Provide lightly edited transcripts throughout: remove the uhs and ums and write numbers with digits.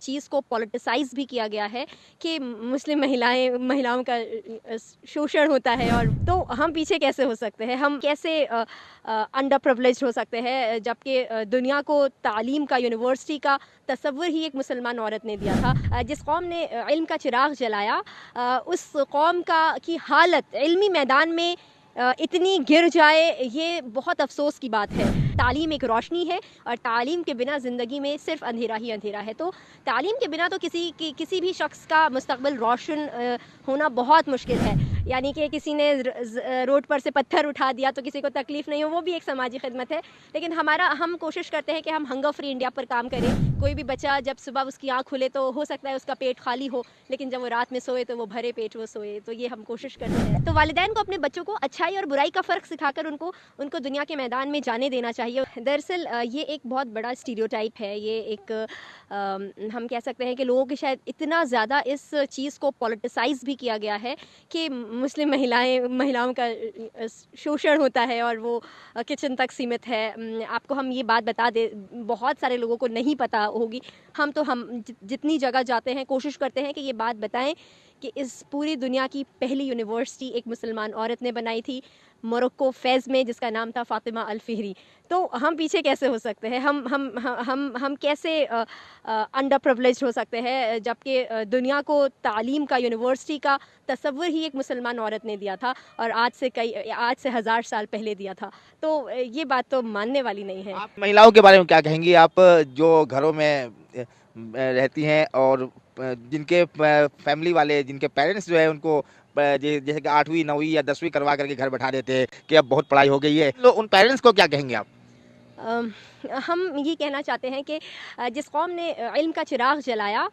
چیز کو پولیٹیسائز بھی کیا گیا ہے کہ مسلم مہیلاؤں کا شوشن ہوتا ہے، اور تو ہم پیچھے کیسے ہو سکتے ہیں، ہم کیسے انڈر پرولیجڈ ہو سکتے ہیں، جبکہ دنیا کو تعلیم کا، یونیورسٹی کا تصور ہی ایک مسلمان عورت نے دیا تھا۔ جس قوم نے علم کا چراغ جلایا، اس قوم کی حالت علمی میدان میں اتنی گر جائے، یہ بہت افسوس کی بات ہے۔ تعلیم ایک روشنی ہے، اور تعلیم کے بنا زندگی میں صرف اندھیرا ہی اندھیرا ہے۔ تو تعلیم کے بنا تو کسی بھی شخص کا مستقبل روشن ہونا بہت مشکل ہے۔ یعنی کہ کسی نے روڈ پر سے پتھر اٹھا دیا تو کسی کو تکلیف نہیں ہو، وہ بھی ایک سماجی خدمت ہے۔ لیکن ہم کوشش کرتے ہیں کہ ہم ہنگر فری انڈیا پر کام کریں۔ کوئی بھی بچہ جب صبح اس کی آنکھ کھلے تو ہو سکتا ہے اس کا پیٹ خالی ہو، لیکن جب وہ رات میں سوئے تو وہ بھرے پیٹ وہ سوئے۔ تو یہ ہم کوشش کرتے ہیں۔ تو والدین کو اپنے بچوں کو اچھائی اور برائی کا فرق سکھا کر ان کو دنیا کے میدان میں جانے دینا چاہیے۔ دراصل یہ ایک بہت بڑا اسٹیریوٹائپ ہے، یہ ایک ہم کہہ سکتے ہیں کہ لوگوں کے شاید اتنا زیادہ اس چیز کو پولیٹیسائز بھی کیا گیا ہے کہ مسلم مہیلاؤں کا شوشن ہوتا ہے، اور وہ کچن تک سیمت ہے۔ آپ کو ہم یہ بات بتا دیں، بہت سارے لوگوں کو نہیں پتہ ہوگی۔ ہم جتنی جگہ جاتے ہیں کوشش کرتے ہیں کہ یہ بات بتائیں کہ اس پوری دنیا کی پہلی یونیورسٹی ایک مسلمان عورت نے بنائی تھی، موروکو فیز میں، جس کا نام تھا فاطمہ الفہری۔ تو ہم پیچھے کیسے ہو سکتے ہیں، ہم کیسے انڈر پرولیجڈ ہو سکتے ہیں، جبکہ دنیا کو تعلیم کا، یونیورسٹی کا تصور ہی ایک مسلمان عورت نے دیا تھا، اور آج سے 1000 سال پہلے دیا تھا۔ تو یہ بات تو ماننے والی نہیں ہے۔ آپ مہیلاؤں کے بارے میں کیا کہیں گی؟ آپ جو گھروں میں رہتی ہیں اور جن کے فیملی والے، جن کے پیرنٹس جو ہے ان کو جیسے کہ 8ویں 9ویں یا 10ویں کروا کر کے گھر بٹھا دیتے ہیں کہ اب بہت پڑھائی ہو گئی ہے، تو ان پیرنٹس کو کیا کہیں گے آپ؟ ہم یہ کہنا چاہتے ہیں کہ جس قوم نے علم کا چراغ جلایا،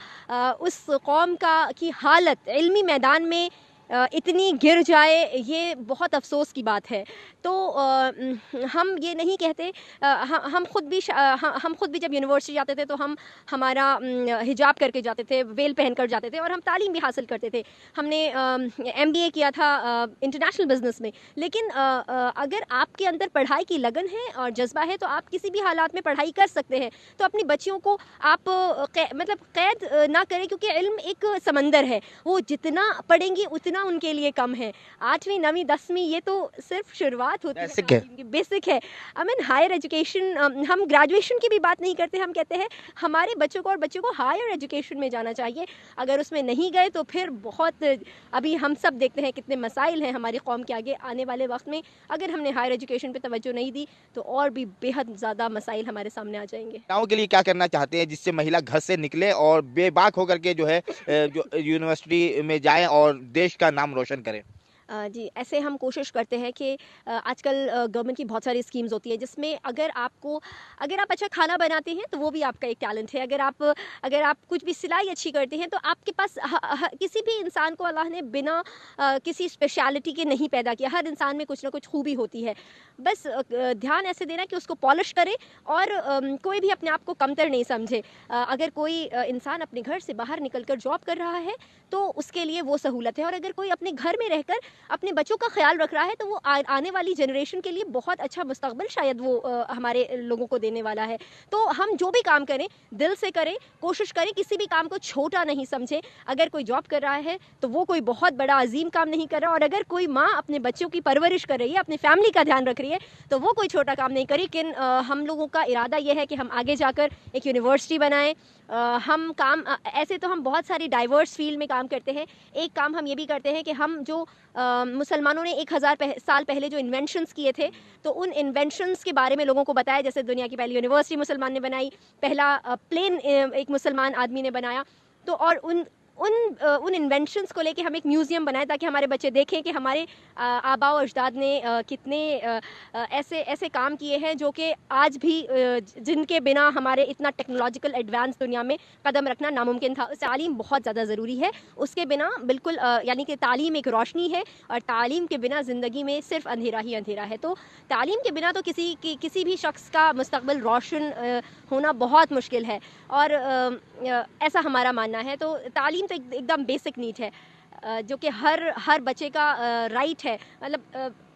اس قوم کی حالت علمی میدان میں اتنی گر جائے، یہ بہت افسوس کی بات ہے۔ تو ہم یہ نہیں کہتے، ہم خود بھی جب یونیورسٹی جاتے تھے تو ہمارا حجاب کر کے جاتے تھے، ویل پہن کر جاتے تھے، اور ہم تعلیم بھی حاصل کرتے تھے۔ ہم نے MBA کیا تھا انٹرنیشنل بزنس میں۔ لیکن اگر آپ کے اندر پڑھائی کی لگن ہے اور جذبہ ہے تو آپ کسی بھی حالات میں پڑھائی کر سکتے ہیں۔ تو اپنی بچیوں کو آپ قید نہ کریں، کیونکہ علم ایک سمندر ہے، وہ جتنا پڑھیں گی اتنا ان کے لیے کم ہے۔ 8ویں 9ویں 10ویں یہ تو صرف شروعات ہوتی ہے، بیسک ہے۔ ہائر ایجوکیشن، ہم گریجویشن کی بھی بات نہیں کرتے، ہم کہتے ہیں ہمارے بچوں کو ہائر ایجوکیشن میں جانا چاہیے۔ اگر اس میں نہیں گئے تو پھر بہت، ابھی ہم سب دیکھتے ہیں کتنے مسائل ہیں ہماری قوم کے آگے آنے والے وقت میں۔ اگر ہم نے ہائر ایجوکیشن پہ توجہ نہیں دی تو اور بھی بے حد زیادہ مسائل ہمارے سامنے آ جائیں گے۔ مہیلاؤں کے لیے کیا کرنا چاہتے ہیں جس سے مہیلا گھر سے نکلے اور بے باک ہو کر کے جو ہے جو یونیورسٹی میں جائیں اور دیش کا نام روشن کریں؟ جی، ایسے ہم کوشش کرتے ہیں کہ آج کل گورنمنٹ کی بہت ساری اسکیمز ہوتی ہیں، جس میں اگر آپ اچھا کھانا بناتے ہیں تو وہ بھی آپ کا ایک ٹیلنٹ ہے۔ اگر آپ کچھ بھی سلائی اچھی کرتے ہیں تو آپ کے پاس کسی بھی انسان کو اللہ نے بنا کسی اسپیشلٹی کے نہیں پیدا کیا، ہر انسان میں کچھ نہ کچھ خوبی ہوتی ہے۔ بس دھیان ایسے دینا کہ اس کو پالش کرے، اور کوئی بھی اپنے آپ کو کمتر نہیں سمجھے۔ اگر کوئی انسان اپنے گھر سے باہر نکل کر جاب کر رہا ہے تو اس کے لیے وہ سہولت ہے، اور اگر کوئی اپنے گھر میں رہ کر اپنے بچوں کا خیال رکھ رہا ہے تو وہ آنے والی جنریشن کے لیے بہت اچھا مستقبل شاید وہ ہمارے لوگوں کو دینے والا ہے۔ تو ہم جو بھی کام کریں دل سے کریں، کوشش کریں کسی بھی کام کو چھوٹا نہیں سمجھیں۔ اگر کوئی جاب کر رہا ہے تو وہ کوئی بہت بڑا عظیم کام نہیں کر رہا، اور اگر کوئی ماں اپنے بچوں کی پرورش کر رہی ہے، اپنی فیملی کا دھیان رکھ رہی ہے تو وہ کوئی چھوٹا کام نہیں کری۔ لیکن ہم لوگوں کا ارادہ یہ ہے کہ ہم آگے جا کر ایک یونیورسٹی بنائیں۔ ایسے تو ہم بہت ساری ڈائیورس فیلڈ میں کام کرتے ہیں۔ ایک کام ہم یہ بھی کرتے ہیں کہ ہم جو مسلمانوں نے 1000 سال پہلے جو انوینشنز کیے تھے تو ان انوینشنز کے بارے میں لوگوں کو بتایا، جیسے دنیا کی پہلی یونیورسٹی مسلمان نے بنائی، پہلا پلین ایک مسلمان آدمی نے بنایا۔ تو اور ان انوینشنز کو لے کے ہم ایک میوزیم بنائے تاکہ ہمارے بچے دیکھیں کہ ہمارے آباء و اجداد نے کتنے ایسے کام کیے ہیں جو کہ آج بھی جن کے بنا ہمارے اتنا ٹیکنالوجیکل ایڈوانس دنیا میں قدم رکھنا ناممکن تھا۔ تعلیم بہت زیادہ ضروری ہے، اس کے بنا بالکل یعنی کہ تعلیم ایک روشنی ہے، اور تعلیم کے بنا زندگی میں صرف اندھیرا ہی اندھیرا ہے۔ تو تعلیم کے بنا تو کسی بھی شخص کا مستقبل روشن ہونا بہت مشکل ہے، اور ایسا ہمارا ماننا ہے۔ تو تعلیم تو ایک دم بیسک نیڈ ہے، جو کہ ہر بچے کا رائٹ ہے۔ مطلب